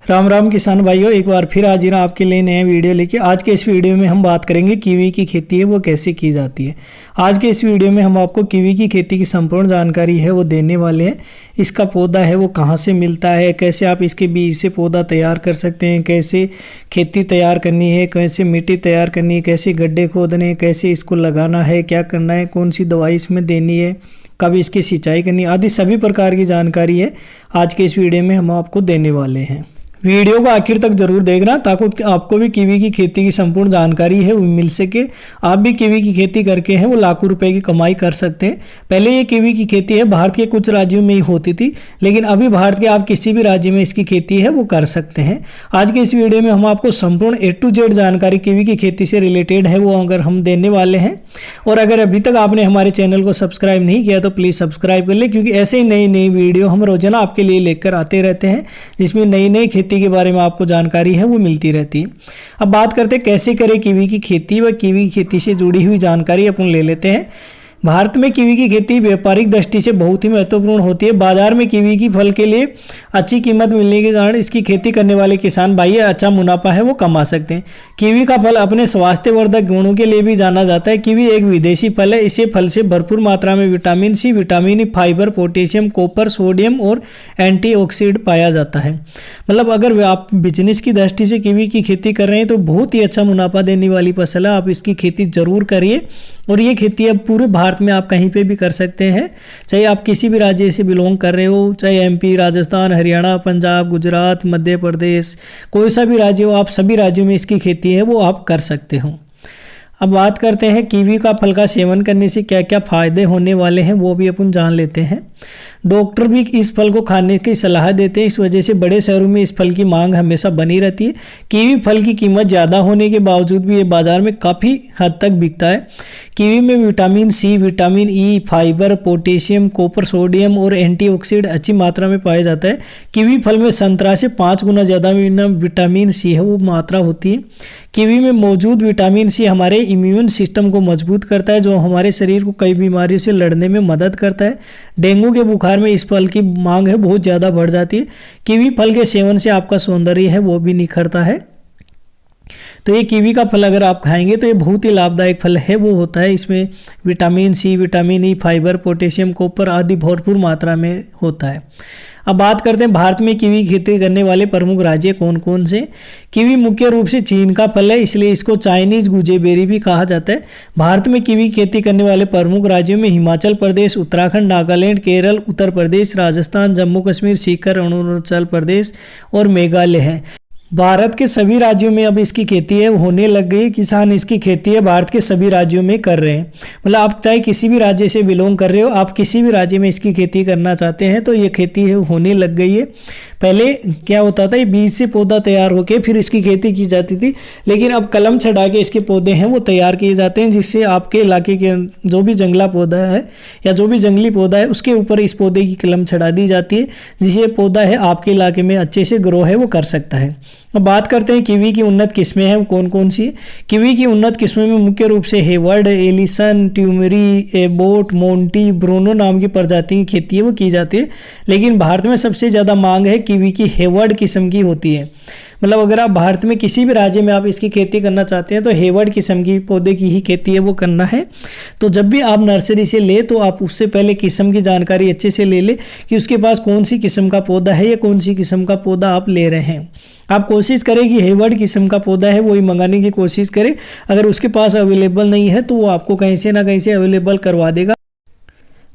राम राम किसान भाइयों, एक बार फिर हाजिर हैं आपके लिए नया वीडियो लेके। आज के इस वीडियो में हम बात करेंगे कीवी की खेती है वो कैसे की जाती है। आज के इस वीडियो में हम आपको कीवी की खेती की संपूर्ण जानकारी है वो देने वाले हैं। इसका पौधा है वो कहाँ से मिलता है, कैसे आप इसके बीज से पौधा तैयार कर सकते हैं, कैसे खेती तैयार करनी है, कैसे मिट्टी तैयार करनी है, कैसे गड्ढे खोदने हैं, कैसे इसको लगाना है, क्या करना है, कौन सी दवाई इसमें देनी है, कब इसकी सिंचाई करनी है, आदि सभी प्रकार की जानकारी है आज के इस वीडियो में हम आपको देने वाले हैं। वीडियो को आखिर तक जरूर देखना ताकि आपको भी कीवी की खेती की संपूर्ण जानकारी है वो मिल सके। आप भी कीवी की खेती करके है वो लाखों रुपए की कमाई कर सकते हैं। पहले ये कीवी की खेती है भारत के कुछ राज्यों में ही होती थी, लेकिन अभी भारत के आप किसी भी राज्य में इसकी खेती है वो कर सकते हैं। आज के इस वीडियो में हम आपको संपूर्ण A to Z जानकारी कीवी की खेती से रिलेटेड है वो अगर हम देने वाले हैं। और अगर अभी तक आपने हमारे चैनल को सब्सक्राइब नहीं किया तो प्लीज़ सब्सक्राइब कर ले, क्योंकि ऐसे ही नई नई वीडियो हम रोजाना आपके लिए लेकर आते रहते हैं जिसमें नई नई खेती के बारे में आपको जानकारी है वो मिलती रहती है। अब बात करते हैं कैसे करें कीवी की खेती व कीवी की खेती से जुड़ी हुई जानकारी अपन ले लेते हैं। भारत में कीवी की खेती व्यापारिक दृष्टि से बहुत ही महत्वपूर्ण होती है। बाजार में कीवी की फल के लिए अच्छी कीमत मिलने के कारण इसकी खेती करने वाले किसान भाई अच्छा मुनाफा है वो कमा सकते हैं। कीवी का फल अपने स्वास्थ्यवर्धक गुणों के लिए भी जाना जाता है। कीवी एक विदेशी फल है। इसे फल से भरपूर मात्रा में vitamin C, vitamin E, fibre, potassium, copper, sodium और एंटीऑक्सीडेंट पाया जाता है। मतलब अगर आप बिजनेस की दृष्टि से कीवी की खेती कर रहे हैं तो बहुत ही अच्छा मुनाफा देने वाली फसल है। आप इसकी खेती जरूर करिए और ये खेती अब पूरे भारत में आप कहीं पे भी कर सकते हैं, चाहे आप किसी भी राज्य से बिलोंग कर रहे हो, चाहे MP, राजस्थान, हरियाणा, पंजाब, गुजरात, मध्य प्रदेश, कोई सा भी राज्य हो, आप सभी राज्यों में इसकी खेती है वो आप कर सकते हो। अब बात करते हैं कीवी का फल का सेवन करने से क्या क्या फायदे होने वाले हैं वो भी अपन जान लेते हैं। डॉक्टर भी इस फल को खाने की सलाह देते हैं। इस वजह से बड़े शहरों में इस फल की मांग हमेशा बनी रहती है। कीवी फल की कीमत ज़्यादा होने के बावजूद भी ये बाजार में काफ़ी हद तक बिकता है। कीवी में vitamin C, vitamin E, fibre, potassium, copper, sodium और एंटीऑक्सीडेंट अच्छी मात्रा में पाया जाता है। कीवी फल में संतरा से 5 गुना ज़्यादा विटामिन सी है वो मात्रा होती है। कीवी में मौजूद विटामिन सी हमारे इम्यून सिस्टम को मजबूत करता है, जो हमारे शरीर को कई बीमारियों से लड़ने में मदद करता है। डेंगू के बुखार में इस फल की मांग है बहुत ज़्यादा बढ़ जाती है। कीवी फल के सेवन से आपका सौंदर्य है वो भी निखरता है। तो ये कीवी का फल अगर आप खाएंगे तो ये बहुत ही लाभदायक फल है वो होता है। इसमें vitamin C, vitamin E, fibre, potassium, copper आदि भरपूर मात्रा में होता है। अब बात करते हैं भारत में कीवी की खेती करने वाले प्रमुख राज्य कौन कौन से। कीवी मुख्य रूप से चीन का फल है, इसलिए इसको चाइनीज गुजेबेरी भी कहा जाता है। भारत में कीवी की खेती करने वाले प्रमुख राज्यों में हिमाचल प्रदेश, उत्तराखंड, नागालैंड, केरल, उत्तर प्रदेश, राजस्थान, जम्मू कश्मीर, सीकर, अरुणाचल प्रदेश और मेघालय है। भारत के सभी राज्यों में अब इसकी खेती है होने लग गई। किसान इसकी खेती है भारत के सभी राज्यों में कर रहे हैं। मतलब आप चाहे किसी भी राज्य से बिलोंग कर रहे हो, आप किसी भी राज्य में इसकी खेती करना चाहते हैं तो ये खेती है होने लग गई है। पहले क्या होता था, ये बीज से पौधा तैयार होकर फिर इसकी खेती की जाती थी, लेकिन अब कलम चढ़ा के इसके पौधे हैं वो तैयार किए जाते हैं, जिससे आपके इलाके के जो भी जंगला पौधा है या जो भी जंगली पौधा है उसके ऊपर इस पौधे की कलम चढ़ा दी जाती है, जिससे पौधा है आपके इलाके में अच्छे से ग्रो है वो कर सकता है। अब बात करते हैं कीवी की उन्नत किस्में हैं कौन कौन सी। कीवी की उन्नत किस्में में मुख्य रूप से Hayward, Allison, Tomuri, Abbott, Monty, Bruno नाम की प्रजाति की खेती है वो की जाती है, लेकिन भारत में सबसे ज़्यादा मांग है कीवी की हेवर्ड किस्म की होती है। मतलब अगर आप भारत में किसी भी राज्य में आप इसकी खेती करना चाहते हैं तो हेवर्ड किस्म की पौधे की ही खेती है वो करना है। तो जब भी आप नर्सरी से ले तो आप उससे पहले किस्म की जानकारी अच्छे से ले ले कि उसके पास कौन सी किस्म का पौधा है या कौन सी किस्म का पौधा आप ले रहे हैं। आप कोशिश करें कि हेवर्ड किस्म का पौधा है वही मंगाने की कोशिश करें। अगर उसके पास अवेलेबल नहीं है तो वो आपको कहीं से ना कहीं से अवेलेबल करवा देगा।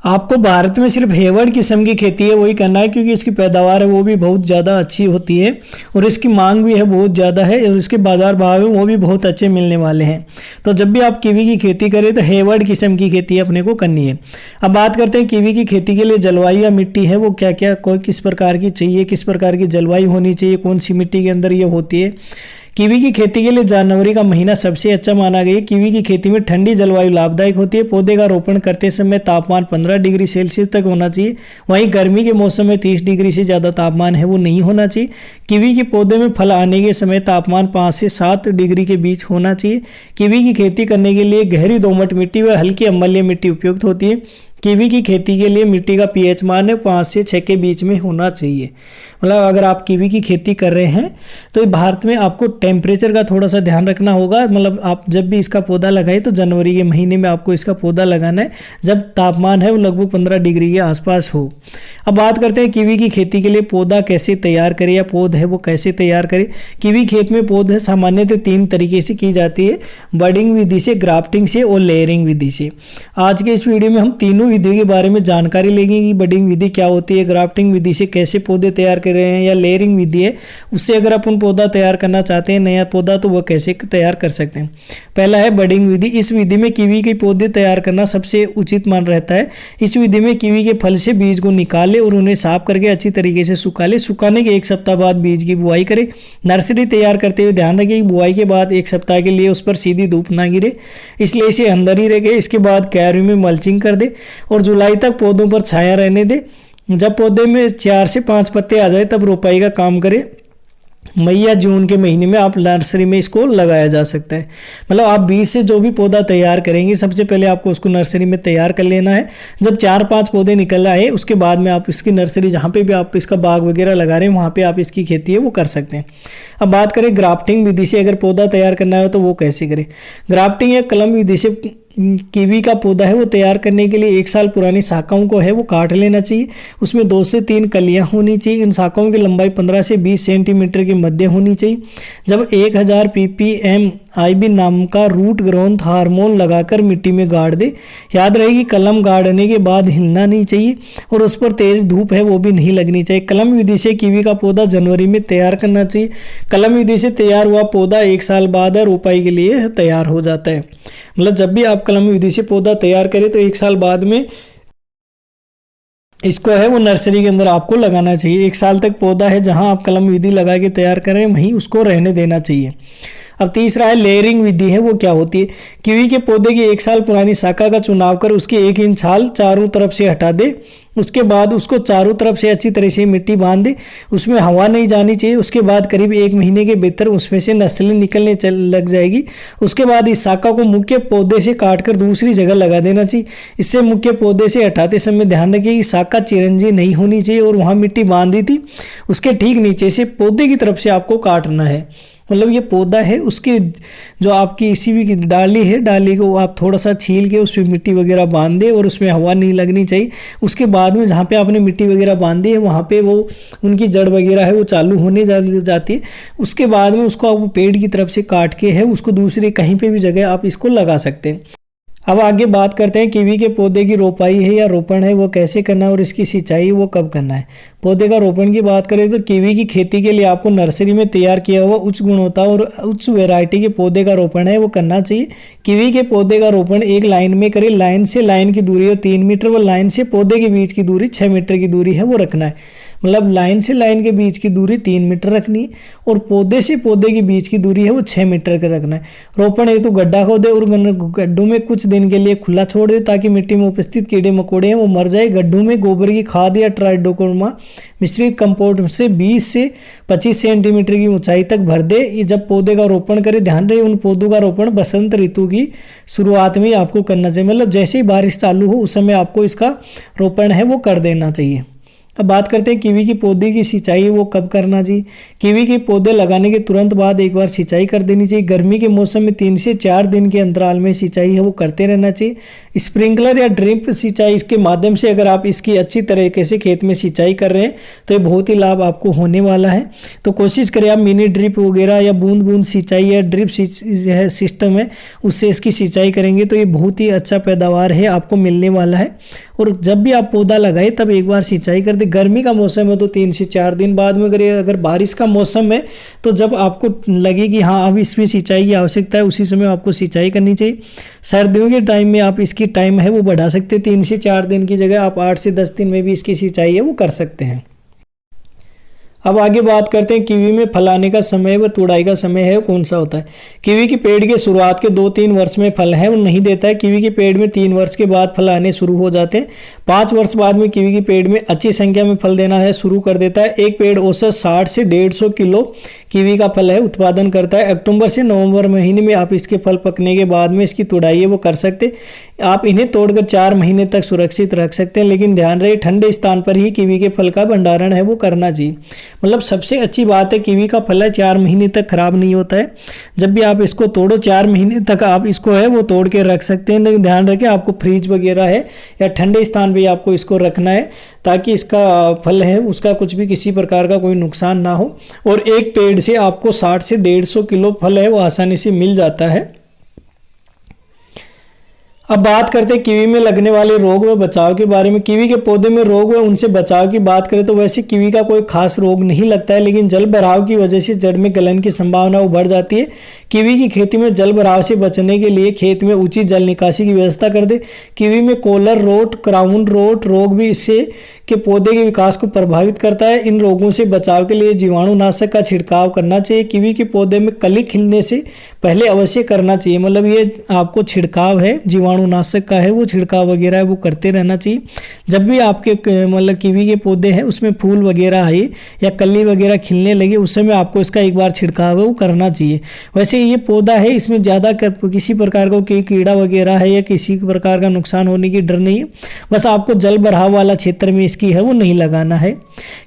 आपको भारत में सिर्फ हेवर्ड किस्म की खेती है वही करना है, क्योंकि इसकी पैदावार है वो भी बहुत ज़्यादा अच्छी होती है और इसकी मांग भी है बहुत ज़्यादा है और इसके बाज़ार भाव है वो भी बहुत अच्छे मिलने वाले हैं। तो जब भी आप कीवी की खेती करें तो हेवर्ड किस्म की खेती अपने को करनी है। अब बात करते हैं कीवी की खेती के लिए जलवायु या मिट्टी है वो क्या क्या किस प्रकार की चाहिए, किस प्रकार की जलवायु होनी चाहिए, कौन सी मिट्टी के अंदर ये होती है। कीवी की खेती के लिए जनवरी का महीना सबसे अच्छा माना गया है। कीवी की खेती में ठंडी जलवायु लाभदायक होती है। पौधे का रोपण करते समय तापमान 15 डिग्री सेल्सियस तक होना चाहिए। वहीं गर्मी के मौसम में 30 डिग्री से ज़्यादा तापमान है वो नहीं होना चाहिए। कीवी के पौधे में फल आने के समय तापमान 5 से 7 डिग्री के बीच होना चाहिए। कीवी की खेती करने के लिए गहरी दोमट मिट्टी व हल्की अम्लीय मिट्टी उपयुक्त होती है। कीवी की खेती के लिए मिट्टी का पीएच मान 5 से 6 के बीच में होना चाहिए। मतलब अगर आप कीवी की खेती कर रहे हैं तो भारत में आपको टेम्परेचर का थोड़ा सा ध्यान रखना होगा। मतलब आप जब भी इसका पौधा लगाए तो जनवरी के महीने में आपको इसका पौधा लगाना है, जब तापमान है वो लगभग 15 डिग्री के आसपास हो। अब बात करते हैं कीवी की खेती के लिए पौधा कैसे तैयार करें या पौध है वो कैसे तैयार करें। कीवी खेत में पौध है सामान्यतः 3 तरीके से की जाती है, बडिंग विधि से, ग्राफ्टिंग से और लेयरिंग विधि से। आज के इस वीडियो में हम तीनों विधि के बारे में जानकारी लेंगे कि बडिंग विधि क्या होती है, ग्राफ्टिंग विधि से कैसे पौधे तैयार कर रहे हैं, या लेयरिंग विधि है उससे अगर अपन पौधा तैयार करना चाहते हैं नया पौधा तो वह कैसे तैयार कर सकते हैं। पहला है बडिंग विधि। इस विधि में कीवी के पौधे तैयार करना सबसे उचित मान रहता है। इस विधि में कीवी के फल से बीज को निकाले और उन्हें साफ करके अच्छी तरीके से सुखा ले। सुखाने के 1 सप्ताह बाद बीज की बुआई करें। नर्सरी तैयार करते हुए ध्यान रखें कि बुआई के बाद 1 सप्ताह के लिए उस पर सीधी धूप ना गिरे, इसलिए इसे अंदर ही रखें। इसके बाद क्यारी में मल्चिंग कर दे और जुलाई तक पौधों पर छाया रहने दे। जब पौधे में 4 से 5 पत्ते आ जाए तब रोपाई का काम करें। मई या जून के महीने में आप नर्सरी में इसको लगाया जा सकता है। मतलब आप बीज से जो भी पौधा तैयार करेंगे सबसे पहले आपको उसको नर्सरी में तैयार कर लेना है। जब 4-5 पौधे निकल आए उसके बाद में आप इसकी नर्सरी जहाँ पे भी आप इसका बाग वगैरह लगा रहे हैं वहाँ पे आप इसकी खेती है वो कर सकते हैं। अब बात करें ग्राफ्टिंग विधि से अगर पौधा तैयार करना है तो वो कैसे करें। ग्राफ्टिंग या कलम विधि से कीवी का पौधा है वो तैयार करने के लिए 1 साल पुरानी शाखाओं को है वो काट लेना चाहिए। उसमें 2 से 3 कलियां होनी चाहिए। इन शाखाओं की लंबाई 15 से 20 सेंटीमीटर के मध्य होनी चाहिए। जब 1000 ppm IB नाम का रूट ग्रोथ हार्मोन लगाकर मिट्टी में गाड़ दे। याद रहे कि कलम गाड़ने के बाद हिलना नहीं चाहिए और उस पर तेज धूप है वो भी नहीं लगनी चाहिए। कलम विधि से कीवी का पौधा जनवरी में तैयार करना चाहिए। कलम विधि से तैयार हुआ पौधा 1 साल बाद रोपाई के लिए तैयार हो जाता है। मतलब जब भी आप कलम विधि से पौधा तैयार करें तो 1 साल बाद में इसको है वो नर्सरी के अंदर आपको लगाना चाहिए। 1 साल तक पौधा है जहां आप कलम विधि लगा के तैयार करें वहीं उसको रहने देना चाहिए। अब तीसरा है लेयरिंग विधि है वो क्या होती है। कीवी के पौधे की 1 साल पुरानी शाखा का चुनाव कर उसकी 1 इंच छाल चारों तरफ से हटा दे। उसके बाद उसको चारों तरफ से अच्छी तरह से मिट्टी बांध दे, उसमें हवा नहीं जानी चाहिए। उसके बाद करीब 1 महीने के भीतर उसमें से नस्लें निकलने लग जाएगी। उसके बाद इस शाखा को मुख्य पौधे से काटकर दूसरी जगह लगा देना चाहिए। इससे मुख्य पौधे से हटाते समय ध्यान रखिए कि शाखा चिरंजी नहीं होनी चाहिए और वहाँ मिट्टी बांधी थी उसके ठीक नीचे से पौधे की तरफ से आपको काटना है। मतलब ये पौधा है उसके जो आपकी इसी भी डाली है, डाली को आप थोड़ा सा छील के उस पर मिट्टी वगैरह बांध दे और उसमें हवा नहीं लगनी चाहिए। उसके बाद में जहाँ पे आपने मिट्टी वगैरह बांधी है वहाँ पे वो उनकी जड़ वगैरह है वो चालू होने जाती है। उसके बाद में उसको आप पेड़ की तरफ से काट के है उसको दूसरी कहीं पे भी जगह आप इसको लगा सकते हैं। अब आगे बात करते हैं कीवी के पौधे की रोपाई है या रोपण है वो कैसे करना है और इसकी सिंचाई वो कब करना है। पौधे का रोपण की बात करें तो कीवी की खेती के लिए आपको नर्सरी में तैयार किया हुआ उच्च गुणवत्ता और उच्च वैरायटी के पौधे का रोपण है वो करना चाहिए। कीवी के पौधे का रोपण एक लाइन में करें। लाइन से लाइन की दूरी है 3 मीटर व लाइन से पौधे के बीच की दूरी 6 मीटर की दूरी है वो रखना है। मतलब लाइन से लाइन के बीच की दूरी 3 मीटर रखनी है और पौधे से पौधे के बीच की दूरी है वो 6 मीटर का रखना है। रोपण है तो गड्ढा खोदे और गड्ढों में कुछ दिन के लिए खुला छोड़ दे ताकि मिट्टी में उपस्थित कीड़े मकोड़े हैं वो मर जाए। गड्ढों में गोबर की खाद या ट्राइडोकोर्मा मिश्रित कंपोस्ट से 20 से 25 सेंटीमीटर की ऊंचाई तक भर दे। ये जब पौधे का रोपण करें ध्यान रहे उन पौधों का रोपण बसंत ऋतु की शुरुआत में आपको करना चाहिए। मतलब जैसे ही बारिश चालू हो उस समय आपको इसका रोपण है वो कर देना चाहिए। अब बात करते हैं कीवी की पौधे की सिंचाई वो कब करना चाहिए। कीवी के पौधे लगाने के तुरंत बाद एक बार सिंचाई कर देनी चाहिए। गर्मी के मौसम में 3 से 4 दिन के अंतराल में सिंचाई है वो करते रहना चाहिए। स्प्रिंकलर या ड्रिप सिंचाई इसके माध्यम से अगर आप इसकी अच्छी तरीके से खेत में सिंचाई कर रहे हैं तो ये बहुत ही लाभ आपको होने वाला है। तो कोशिश करें आप मिनी ड्रिप वगैरह या बूंद बूंद सिंचाई या ड्रिप सिस्टम है उससे इसकी सिंचाई करेंगे तो ये बहुत ही अच्छा पैदावार है आपको मिलने वाला है। और जब भी आप पौधा लगाए तब एक बार सिंचाई कर दे। गर्मी का मौसम है तो 3 से 4 दिन बाद में करिए। अगर बारिश का मौसम है तो जब आपको लगे कि हाँ अब इसमें सिंचाई की आवश्यकता है उसी समय आपको सिंचाई करनी चाहिए। सर्दियों के टाइम में आप इसकी टाइम है वो बढ़ा सकते हैं। 3 से 4 दिन की जगह आप 8 से 10 दिन में भी इसकी सिंचाई है वो कर सकते हैं। अब आगे बात करते हैं कीवी में फल आने का समय व तुड़ाई का समय है कौन सा होता है। कीवी के पेड़ के शुरुआत के 2-3 वर्ष में फल है वो नहीं देता है। कीवी के पेड़ में 3 वर्ष के बाद फल आने शुरू हो जाते हैं। 5 वर्ष बाद में कीवी के पेड़ में अच्छी संख्या में फल देना है शुरू कर देता है। एक पेड़ औसत 60 से 150 किलो कीवी का फल है उत्पादन करता है। अक्टूबर से नवंबर महीने में आप इसके फल पकने के बाद में इसकी तुड़ाई है वो कर सकते। आप इन्हें तोड़कर 4 महीने तक सुरक्षित रख सकते हैं, लेकिन ध्यान रहे ठंडे स्थान पर ही कीवी के फल का भंडारण है वो करना चाहिए। मतलब सबसे अच्छी बात है कीवी का फल है 4 महीने तक खराब नहीं होता है। जब भी आप इसको तोड़ो 4 महीने तक आप इसको है वो तोड़ के रख सकते हैं, लेकिन ध्यान रखें आपको फ्रीज वगैरह है या ठंडे स्थान पे आपको इसको रखना है ताकि इसका फल है उसका कुछ भी किसी प्रकार का कोई नुकसान ना हो। और एक पेड़ से आपको 60 से 150 किलो फल है वो आसानी से मिल जाता है। अब बात करते हैं कीवी में लगने वाले रोग व बचाव के बारे में। कीवी के पौधे में रोग व उनसे बचाव की बात करें तो वैसे कीवी का कोई खास रोग नहीं लगता है, लेकिन जल भराव की वजह से जड़ में गलन की संभावना बढ़ जाती है। कीवी की खेती में जल भराव से बचने के लिए खेत में उचित जल निकासी की व्यवस्था कर दे। कीवी में कॉलर रोट, क्राउन रोट रोग भी इससे के पौधे के विकास को प्रभावित करता है। इन रोगों से बचाव के लिए जीवाणुनाशक का छिड़काव करना चाहिए। कीवी के पौधे में कली खिलने से पहले अवश्य करना चाहिए। मतलब ये आपको छिड़काव है जीवाणुनाशक का है वो छिड़काव वगैरह है वो करते रहना चाहिए। जब भी आपके मतलब कीवी के पौधे हैं उसमें फूल वगैरह आए या कली वगैरह खिलने लगे उस समय आपको इसका एक बार छिड़काव है वो करना चाहिए। वैसे ये पौधा है इसमें ज़्यादा किसी प्रकार का कीड़ा वगैरह है या किसी प्रकार का नुकसान होने की डर नहीं है। बस आपको जल भराव वाला क्षेत्र में इसकी है वो नहीं लगाना है।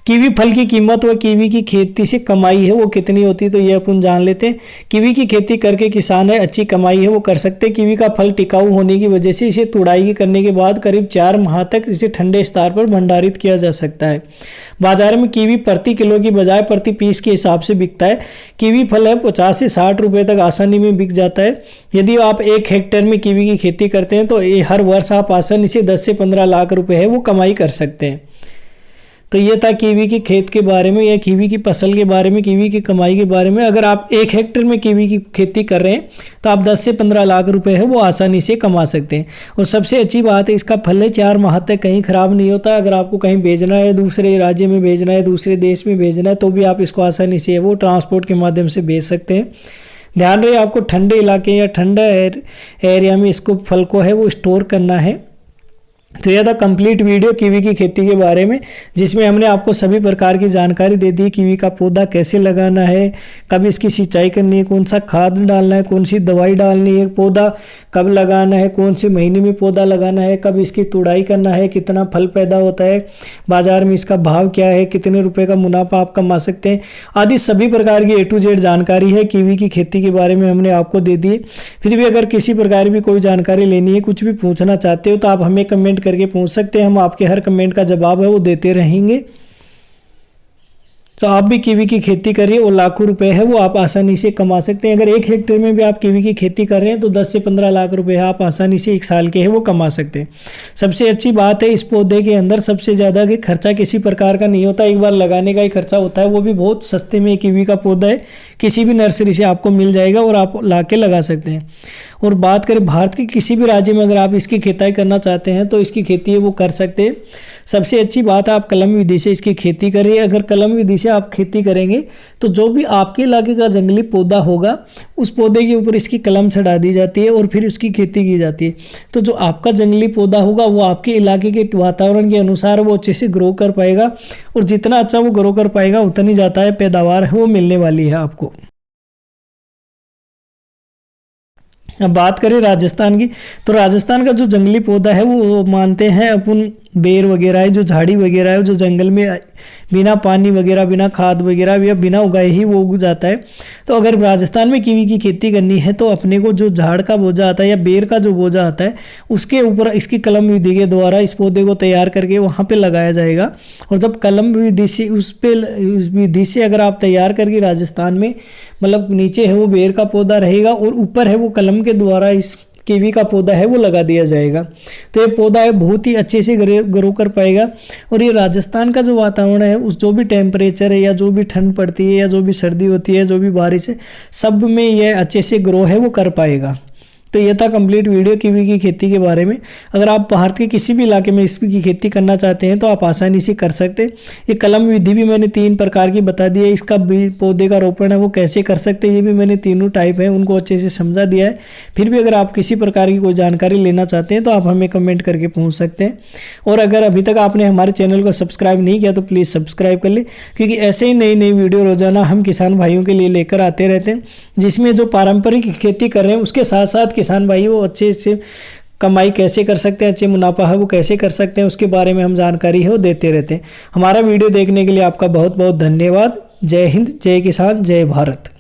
कीवी फल की कीमत व कीवी की खेती से कमाई है वो कितनी होती है तो ये अपन जान लेते हैं। कीवी की खेती करके किसान है अच्छी कमाई है वो कर सकते हैं। कीवी का फल टिकाऊ होने की वजह से इसे तुड़ाई करने के बाद करीब 4 माह तक इसे ठंडे स्थान पर भंडारित किया जा सकता है। बाजार में कीवी प्रति किलो की बजाय प्रति पीस के हिसाब से बिकता है। कीवी फल है 50 से 60 रुपए तक आसानी में बिक जाता है। यदि आप 1 हेक्टेयर में कीवी की खेती करते हैं तो हर वर्ष आप आसानी से 10 से 15 लाख रुपए है वो कमाई कर सकते हैं। तो ये था कीवी की खेत के बारे में या कीवी की फसल के बारे में, कीवी की कमाई के बारे में। अगर आप 1 हेक्टेयर में कीवी की खेती कर रहे हैं तो आप 10 से 15 लाख रुपए है वो आसानी से कमा सकते हैं। और सबसे अच्छी बात है इसका फल है 4 माह तक कहीं ख़राब नहीं होता। अगर आपको कहीं भेजना है, दूसरे राज्य में भेजना है, दूसरे देश में भेजना है तो भी आप इसको आसानी से वो ट्रांसपोर्ट के माध्यम से भेज सकते हैं। ध्यान रहे आपको ठंडे इलाके या ठंडा एरिया में इसको फल को है वो स्टोर करना है। तो यह था कंप्लीट वीडियो कीवी की खेती के बारे में, जिसमें हमने आपको सभी प्रकार की जानकारी दे दी। कीवी का पौधा कैसे लगाना है, कब इसकी सिंचाई करनी है, कौन सा खाद डालना है, कौन सी दवाई डालनी है, पौधा कब लगाना है, कौन से महीने में पौधा लगाना है, कब इसकी तुड़ाई करना है, कितना फल पैदा होता है, बाजार में इसका भाव क्या है, कितने रुपए का मुनाफा आप कमा सकते हैं, आदि सभी प्रकार की A to Z जानकारी है कीवी की खेती के बारे में हमने आपको दे दी। फिर भी अगर किसी प्रकार की कोई जानकारी लेनी है, कुछ भी पूछना चाहते हो तो आप हमें कमेंट करके पूछ सकते हैं। हम आपके हर कमेंट का जवाब है वो देते रहेंगे। तो आप भी कीवी की खेती करिए और लाखों रुपए है वो आप आसानी से कमा सकते हैं। अगर 1 हेक्टेयर में भी आप कीवी की खेती कर रहे हैं तो 10 से 15 लाख रुपए आप आसानी से 1 साल के है वो कमा सकते हैं। सबसे अच्छी बात है इस पौधे के अंदर सबसे ज़्यादा कि खर्चा किसी प्रकार का नहीं होता, एक बार लगाने का ही खर्चा होता है, वो भी बहुत सस्ते में। कीवी का पौधा है किसी भी नर्सरी से आपको मिल जाएगा और आप ला के लगा सकते हैं। और बात करें भारत के किसी भी राज्य में अगर आप इसकी खेती करना चाहते हैं तो इसकी खेती है वो कर सकते हैं। सबसे अच्छी बात है आप कलम विधि से इसकी खेती करिए। अगर कलम विधि से आप खेती करेंगे तो जो भी आपके इलाके का जंगली पौधा होगा उस पौधे के ऊपर इसकी कलम चढ़ा दी जाती है और फिर उसकी खेती की जाती है। तो जो आपका जंगली पौधा होगा वो आपके इलाके के वातावरण के अनुसार वो अच्छे से ग्रो कर पाएगा, और जितना अच्छा वो ग्रो कर पाएगा उतनी ज़्यादा है पैदावार है वो मिलने वाली है आपको। अब बात करें राजस्थान की, तो राजस्थान का जो जंगली पौधा है वो मानते हैं अपन बेर वगैरह है, जो झाड़ी वगैरह है, जो जंगल में बिना पानी वगैरह, बिना खाद वगैरह या बिना उगाए ही वो उग जाता है। तो अगर राजस्थान में कीवी की खेती करनी है तो अपने को जो झाड़ का बोझा आता है या बेर का जो बोझा आता है उसके ऊपर इसकी कलम विधि के द्वारा इस पौधे को तैयार करके वहाँ पर लगाया जाएगा। और जब कलम विधि से उस विधि से अगर आप तैयार करके राजस्थान में मतलब नीचे है वो बेर का पौधा रहेगा और ऊपर है वो कलम के द्वारा इस कीवी का पौधा है वो लगा दिया जाएगा, तो ये पौधा है बहुत ही अच्छे से ग्रो कर पाएगा। और ये राजस्थान का जो वातावरण है उस जो भी टेम्परेचर है या जो भी ठंड पड़ती है या जो भी सर्दी होती है, जो भी बारिश है, सब में यह अच्छे से ग्रो है वो कर पाएगा। तो ये था कंप्लीट वीडियो कीवी की खेती के बारे में। अगर आप भारत के किसी भी इलाके में इसकी खेती करना चाहते हैं तो आप आसानी से कर सकते हैं। ये कलम विधि भी मैंने 3 प्रकार की बता दी है। इसका पौधे का रोपण है वो कैसे कर सकते हैं ये भी मैंने तीनों टाइप है उनको अच्छे से समझा दिया है। फिर भी अगर आप किसी प्रकार की कोई जानकारी लेना चाहते हैं तो आप हमें कमेंट करके पूछ सकते हैं। और अगर अभी तक आपने हमारे चैनल को सब्सक्राइब नहीं किया तो प्लीज़ सब्सक्राइब कर ले, क्योंकि ऐसे ही नई नई वीडियो रोजाना हम किसान भाइयों के लिए लेकर आते रहते हैं, जिसमें जो पारंपरिक खेती कर रहे हैं उसके साथ साथ किसान भाई वो अच्छे से कमाई कैसे कर सकते हैं, अच्छे मुनाफा है वो कैसे कर सकते हैं, उसके बारे में हम जानकारी है वो देते रहते हैं। हमारा वीडियो देखने के लिए आपका बहुत बहुत धन्यवाद। जय हिंद, जय किसान, जय भारत।